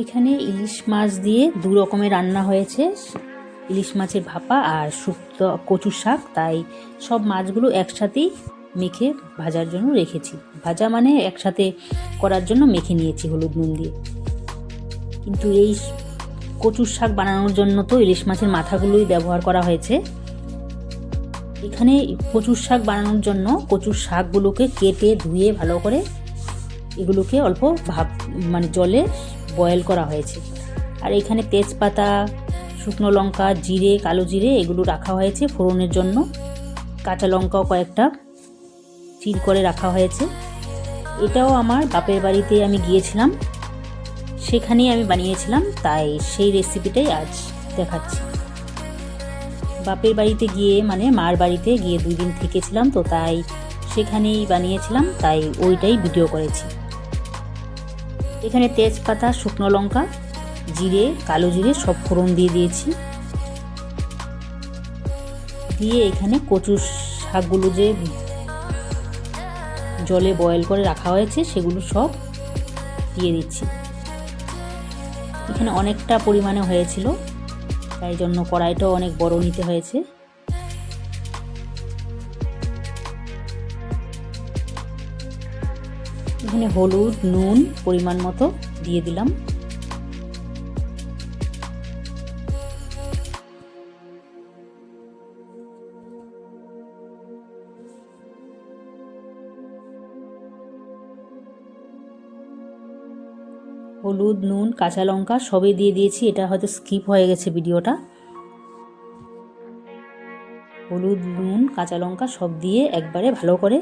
এখানে ইলিশ মাছ দিয়ে দু রকমের রান্না হয়েছে, ইলিশ মাছের ভাপা আর শুক্তো কচুর শাক। তাই সব মাছগুলো একসাথেই মেখে ভাজার জন্য রেখেছি। ভাজা মানে একসাথে করার জন্য মেখে নিয়েছি হলুদ নুন দিয়ে। কিন্তু এই কচুর শাক বানানোর জন্য তো ইলিশ মাছের মাথাগুলোই ব্যবহার করা হয়েছে। এখানে কচুর শাক বানানোর জন্য কচুর শাকগুলোকে কেটে ধুয়ে ভালো করে এগুলোকে অল্প জলে বয়েল করা হয়েছে। আর এখানে তেজপাতা, শুকনো লঙ্কা, জিরে, কালো জিরে এগুলো রাখা হয়েছে ফোড়নের জন্য। কাঁচা লঙ্কাও কয়েকটা চির করে রাখা হয়েছে। এটাও আমার বাপের বাড়িতে আমি গিয়েছিলাম, সেখানেই আমি বানিয়েছিলাম, তাই সেই রেসিপিটাই আজ দেখাচ্ছি। বাপের বাড়িতে গিয়ে মানে মার বাড়িতে গিয়ে 2 দিন থেকেছিলাম, তো তাই সেখানেই বানিয়েছিলাম, তাই ওইটাই ভিডিও করেছি। এখানে তেজপাতা, শুকনো লঙ্কা, জিরে, কালো জিরে সব ফোড়ন দিয়ে দিয়েছি। দিয়ে এখানে কচুর শাকগুলো যে জলে বয়েল করে রাখা হয়েছে সেগুলো সব দিয়ে দিচ্ছি। এখানে অনেকটা পরিমাণে হয়েছিল, তাই জন্য কড়াইটাও অনেক বড় নিতে হয়েছে। এখানে হলুদ, নুন পরিমাণ মতো দিয়ে দিলাম। হলুদ, নুন, কাঁচা লঙ্কা সবই দিয়ে দিয়েছি। এটা হয়তো স্কিপ হয়ে গেছে ভিডিওটা। হলুদ, নুন, কাঁচা লঙ্কা সব দিয়ে একবারে ভালো করে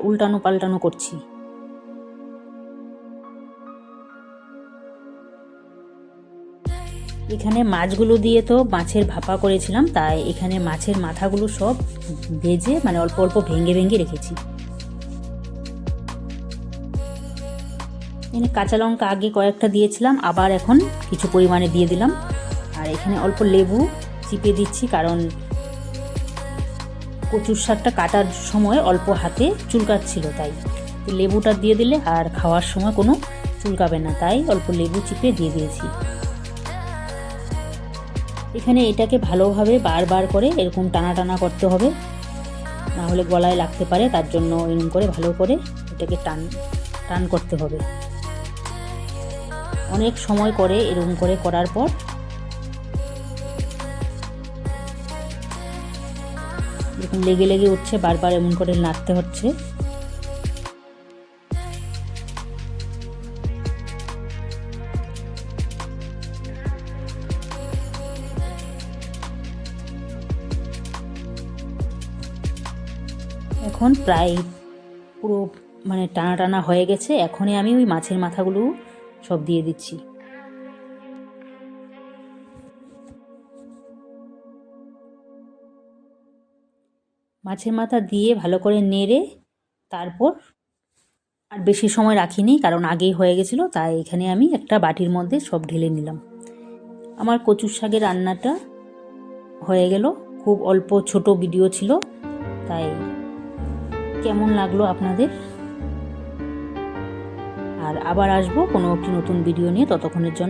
উল্টানো পাল্টানো করছি। এখানে মাছগুলো দিয়ে তো মাছের ভাপা করেছিলাম, তাই এখানে মাছের মাথাগুলো সব ভেজে অল্প অল্প ভেঙে ভেঙে রেখেছি। এখানে কাঁচা লঙ্কা আগে কয়েকটা দিয়েছিলাম, আবার এখন কিছু পরিমাণে দিয়ে দিলাম। আর এখানে অল্প লেবু চিপে দিচ্ছি, কারণ কচুর শাকটা কাটার সময় অল্প হাতে চুলকাচ্ছিল, তাই লেবুটা দিয়ে দিলে আর খাওয়ার সময় কোনো চুলকাবে না, তাই অল্প লেবু চিপে দিয়ে দিয়েছি। এখানে এটাকে ভালোভাবে বারবার করে এরকম টানা টানা করতে হবে, না হলে গলায় লাগতে পারে। তার জন্য এরকম করে ভালো করে এটাকে টান করতে হবে। অনেক সময় করে এরকম করে করার পর এরকম লেগে লেগে উঠছে, বারবার এমন করে নাড়তে হচ্ছে। এখন প্রায় পুরো টানা টানা হয়ে গেছে। এখনই আমি ওই মাছের মাথাগুলো সব দিয়ে দিচ্ছি। মাছের মাথা দিয়ে ভালো করে নেড়ে তারপর আর বেশি সময় রাখিনি, কারণ আগেই হয়ে গেছিলো, তাই এখানে আমি একটা বাটির মধ্যে সব ঢেলে নিলাম। আমার কচুর শাকের রান্নাটা হয়ে গেল। খুব অল্প ছোট ভিডিও ছিল, তাই কেমন লাগলো আপনাদের? আর আবার আসবো কোনো একটি নতুন ভিডিও নিয়ে, ততক্ষণের জন্য